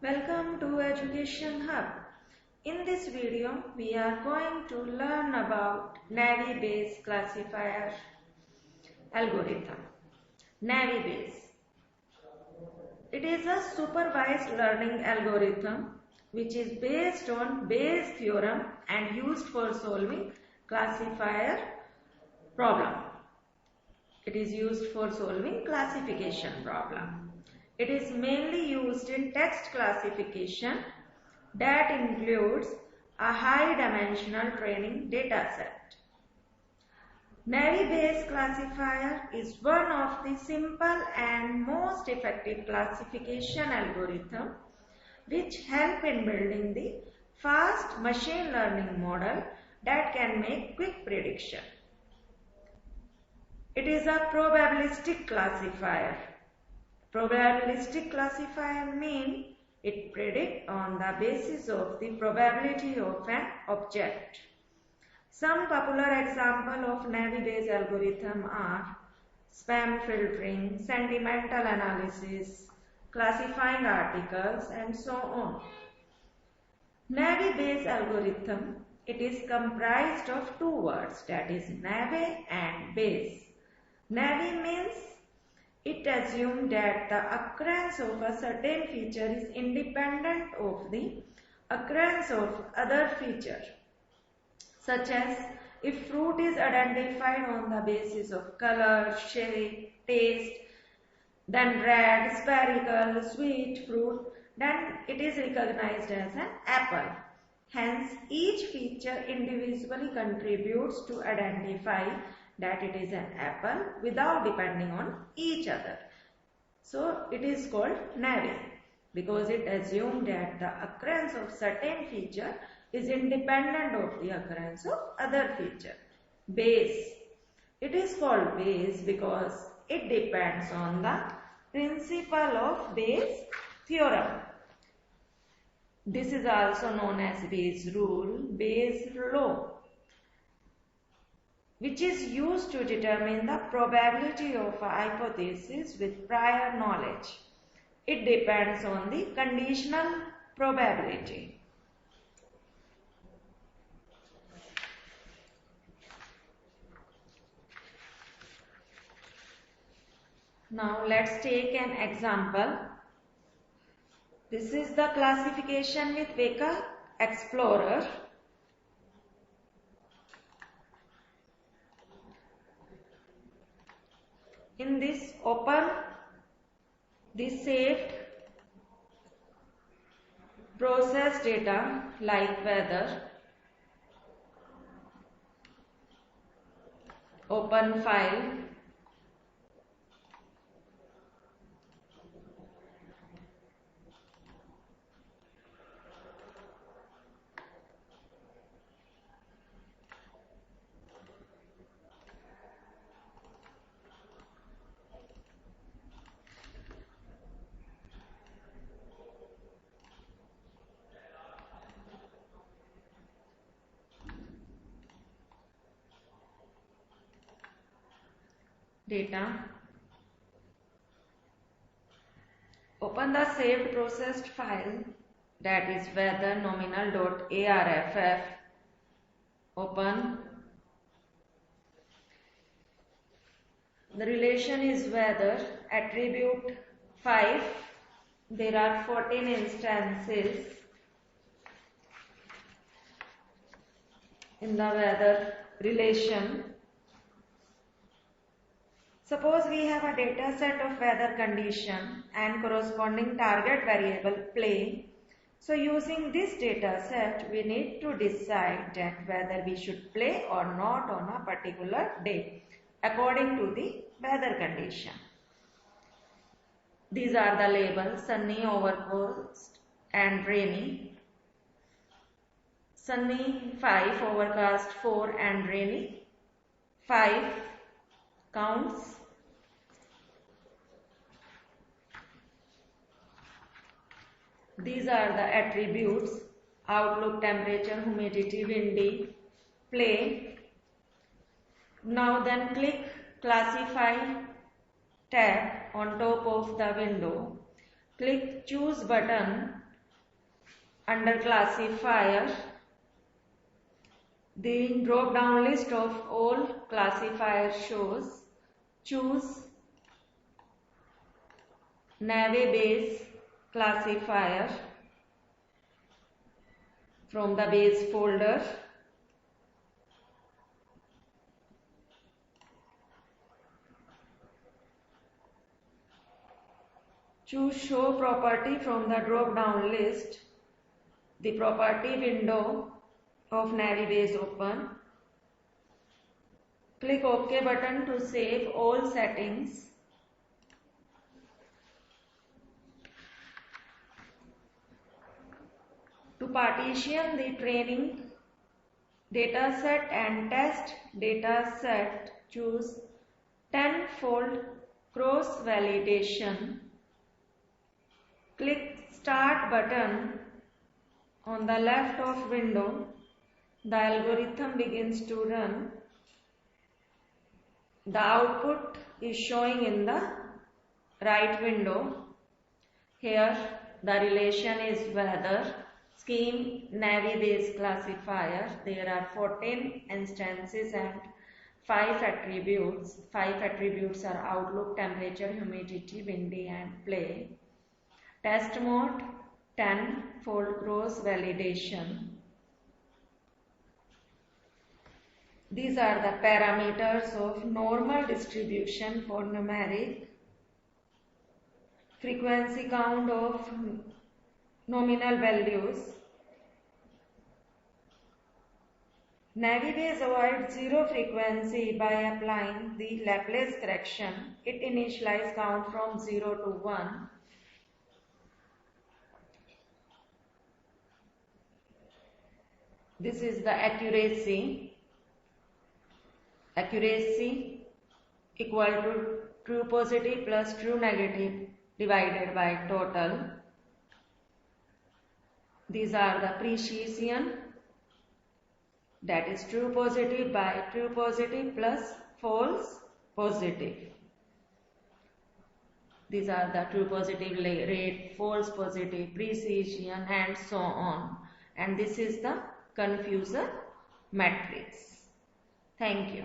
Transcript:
Welcome to Education Hub. In this video, we are going to learn about Navy Bayes classifier algorithm. Navy Bayes. It is a supervised learning algorithm which is based on Bayes theorem and used for solving classifier problem. It is used for solving classification problem. It is mainly used in text classification that includes a high-dimensional training dataset. Navy Bayes classifier is one of the simple and most effective classification algorithm which help in building the fast machine learning model that can make quick prediction. It is a probabilistic classifier. Probabilistic classifier means it predicts on the basis of the probability of an object. Some popular examples of Navy Bayes algorithm are spam filtering, sentimental analysis, classifying articles, and so on. Navy Bayes algorithm, it is comprised of two words, that is Navy and Bayes. Navy means it assumes that the occurrence of a certain feature is independent of the occurrence of other feature, such as if fruit is identified on the basis of color, shape, taste, then red, spherical, sweet fruit, then it is recognized as an apple. Hence, each feature individually contributes to identify that it is an apple without depending on each other. So it is called Navy because it assumes that the occurrence of certain feature is independent of the occurrence of other feature. Bayes. It is called Bayes because it depends on the principle of Bayes theorem. This is also known as Bayes rule, Bayes law, which is used to determine the probability of a hypothesis with prior knowledge. It depends on the conditional probability. Now let's take an example. This is the classification with Weka Explorer. In this, open the saved process data like weather, open file, data, open the saved processed file, that is weather nominal.arff, open. The relation is weather, attribute 5, there are 14 instances in the weather relation. Suppose we have a data set of weather condition and corresponding target variable play. So using this data set, we need to decide that whether we should play or not on a particular day according to the weather condition. These are the labels: sunny, overcast and rainy. Sunny 5, overcast 4 and rainy 5 counts. These are the attributes: outlook, temperature, humidity, windy, play. Now then click classify tab on top of the window. Click choose button Under classifier, the drop down list of all classifiers shows choose Navy base classifier from the base folder. Choose show property from the drop down list. The property window of Navy base open. Click OK button to save all settings. To partition the training dataset and test dataset, choose 10-fold cross validation. Click Start button on the left of window. The algorithm begins to run. The output is showing in the right window. Here the relation is weather, scheme, Navy base classifier. There are 14 instances and 5 attributes. 5 attributes are outlook, temperature, humidity, windy and play. Test mode, 10-fold cross validation. These are the parameters of normal distribution for numeric. Frequency count of nominal values. Navy base avoids zero frequency by applying the Laplace correction. It initializes count from 0 to 1. This is the accuracy. Accuracy equal to true positive plus true negative divided by total. These are the precision, that is true positive by true positive plus false positive. These are the true positive rate, false positive, precision and so on. And this is the confusion matrix. Thank you.